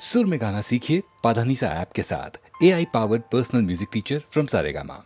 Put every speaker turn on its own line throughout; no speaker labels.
सुर में गाना सीखिए पाधानीसा ऐप के साथ। AI powered personal music teacher from Saregama.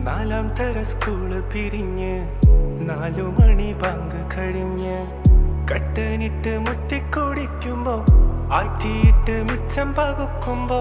നാലാം തര സ്കൂള് പിരിഞ്ഞ് 4 മണി ബാങ്ക് കഴിഞ്ഞ് കട്ടനിട്ട് മുത്തിക്കുടിക്കുമ്പോ ആറ്റിയിട്ട് മിച്ചം പകുക്കുമ്പോ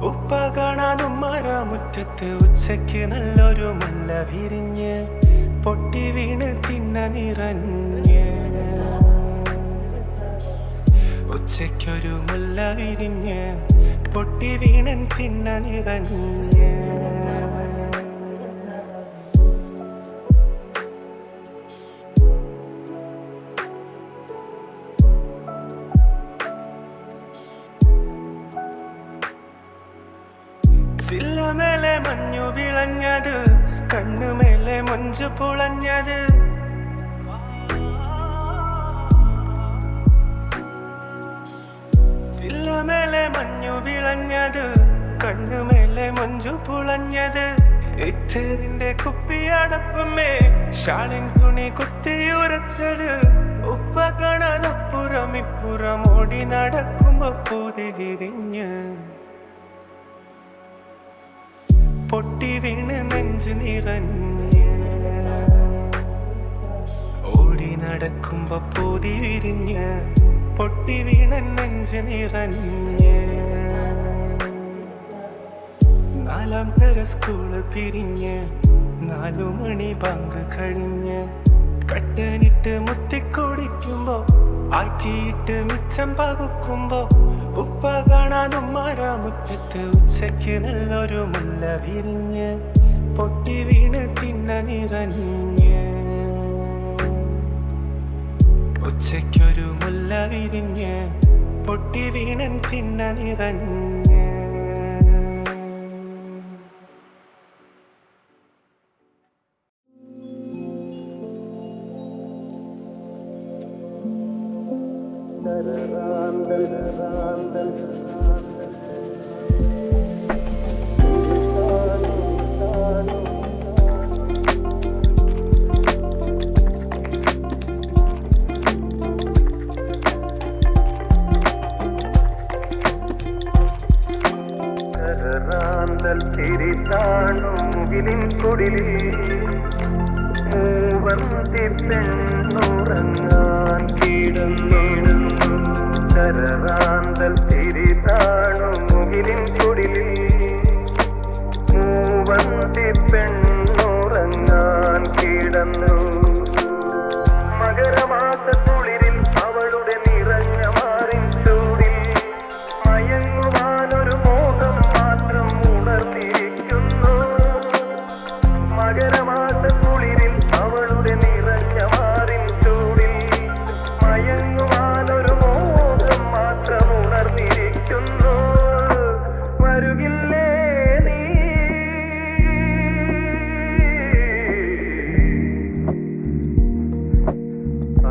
ഉപ്പ കാണാൻ ഉമ്മറ മുറ്റത്ത് ഉച്ചയ്ക്ക് നല്ലൊരു മല്ല വിരിഞ്ഞ് പൊട്ടി വീണ് തിന്ന നിറഞ്ഞ് ഉച്ചയ്ക്കൊരു മുല്ല വിരിഞ്ഞ് പൊട്ടി വീണൻ തിന്ന നിറഞ്ഞ് ചില്ലമേലെ മഞ്ഞു വിളഞ്ഞത്, കണ്ണുമേലെ മഞ്ചു പുളഞ്ഞത്. ചില്ലമേലെ മഞ്ഞു വിളഞ്ഞത്, കണ്ണുമേലെ മഞ്ചു പുളഞ്ഞത്. ഇത്തറിന്റെ കുപ്പിയടപ്പമേ ഷാളിൻ തുണി കുത്തിയുറച്ചത്. ഉപ്പ കാണാനപ്പുറം ഇപ്പുറം ഓടി നടക്കുമ്പോ പൂതി വിരിഞ്ഞ് പൊട്ടി വീണ് നെഞ്ചു നിറഞ്ഞ്. ഓടി നടക്കുമ്പോ പൂതി വിരിഞ്ഞ് പൊട്ടി വീണ നെഞ്ചു നിറഞ്ഞ്. നാലാം തര സ്കൂള് പിരിഞ്ഞ് 4 മണി ബാങ്ക് കഴിഞ്ഞ്. കട്ടനിട്ട് മുത്തിക്കൊടിക്കുമ്പോ ആറ്റിയിട്ട് മിച്ചം പകുക്കുമ്പോ ഉപ്പ കാണാനും മരാമുറ്റത്ത് ഉച്ചയ്ക്ക് നല്ലൊരു മുല്ല വിരിഞ്ഞ് പൊട്ടി വീണ് തിന്ന നിറഞ്ഞ്. ഉച്ചയ്ക്കൊരു മുല്ല വിരിഞ്ഞ് പൊട്ടി വീണൻ തിന്ന നിറഞ്ഞ്. മുകിലിൻ കുടിലിൽ മൂവർത്തി പെണ്ണുറങ്ങാൻ കിടന്നിടുന്നു. കരറാന്തൽ തിരിതാണു മുകിലിൻ കുടിലിൽ മൂവർത്തി പെണ്ണുറങ്ങാൻ കിടന്നു. മകരമാസ കുളിരിൽ അവളുടെ നിറഞ്ഞ മാറിൻ ചൂടിൽ മയങ്ങുവാനൊരു മോഹം മാത്രം ഉണർന്നിരിക്കുന്നു. മകരമാസ കുളിരിൽ അവളുടെ നിറഞ്ഞ മാറിൻ ചൂടിൽ മയങ്ങുവാനൊരു മോഹം മാത്രം ഉണർന്നിരിക്കുന്നു. വരുകില്ലേ നീ?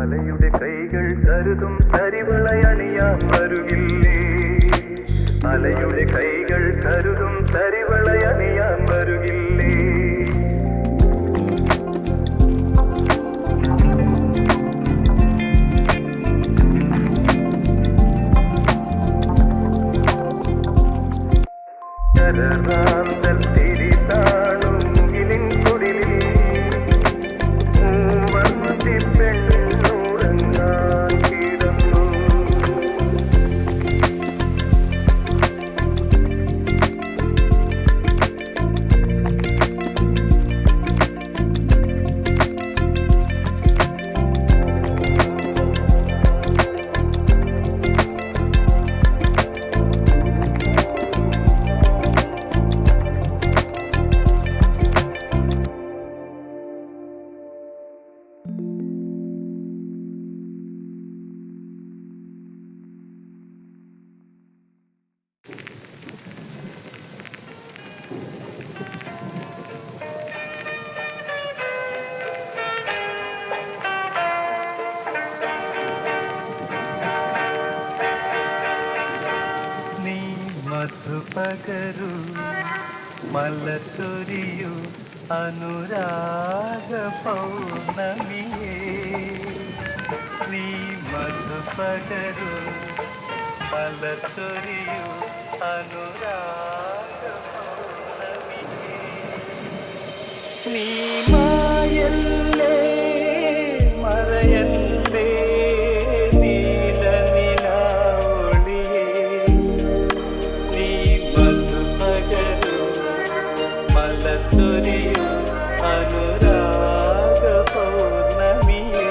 അലയുടെ കൈകൾ കരുതും തരിവളയണിയാൻ വരുകില്ലേ? അലയുടെ കൈകൾ കരുതും തരിവളയണിയാൻ വരുകില്ലേ? കരറാന്തൽ തിരിതാണു മുകിലിൻ കുടിലിൽ മൂവർത്തി പെണ്ണുറങ്ങാൻ കിടന്നു. നീ മധുപകരു മലച്ചൊരിയു അനുരാഗ പൗർണമിയേ. നീ മധുപകരു മലച്ചൊരിയു അനുരാഗ പൗർണമിയേ. നീ മായല്ലേ മറയല്ലേ നീലനിലാവൊളിയേ. നീ മധുപകരു മലച്ചൊരിയു അനുരാഗ പൗർണമിയേ.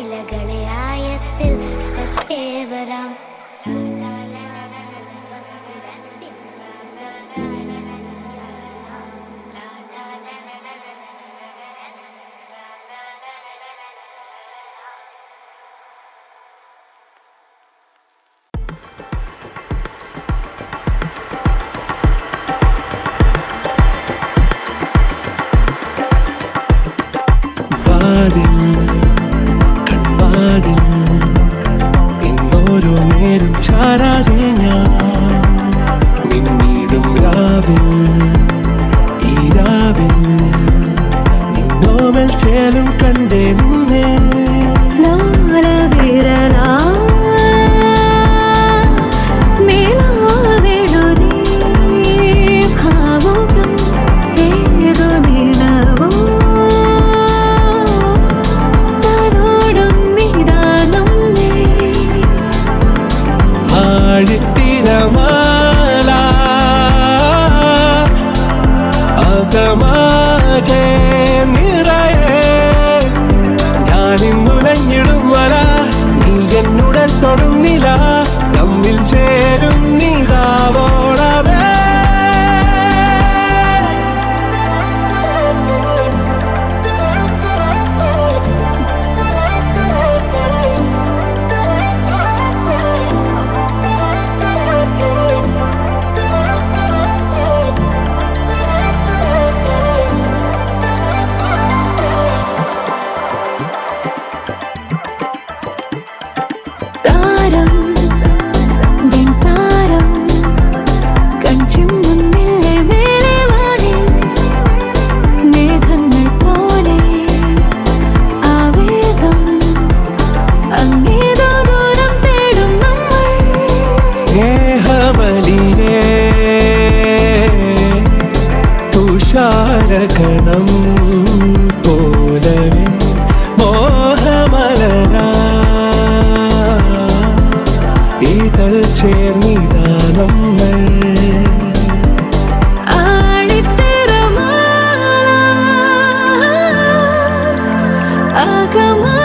വാതിൽ കൺവാതിൽ എന്നോരോ നേരം ചാരാതെ ഞാൻ മിന്നിടും രാവിൽ ഈ രാവിൽ നിന്നോമൽ ചേലും കണ്ടേ നിന്നേ ആഴിത്തിരമാല അകമാകെ നിറയെ ഞാനിന്നുലഞ്ഞിടും വല നീ എന്നുടൽ തൊടുന്നില്ല തമ്മിൽ ചേരും നിലാവോളവേ
താരം വെൺതാരം കൺചിമ്മുന്നില്ലേ മേലെ വാനിൽ മേഘങ്ങൾ പോലെ ആവേഗം അങ്ങേതോ ദൂരം തേടും നമ്മൾ
സ്നേഹമലിയേ തുഷാരകണം പോലവേ മോഹമലരാ ഇതൾ ചേർന്നിതാനമ്മൾ
ആഴിത്തിരമാല അകമാ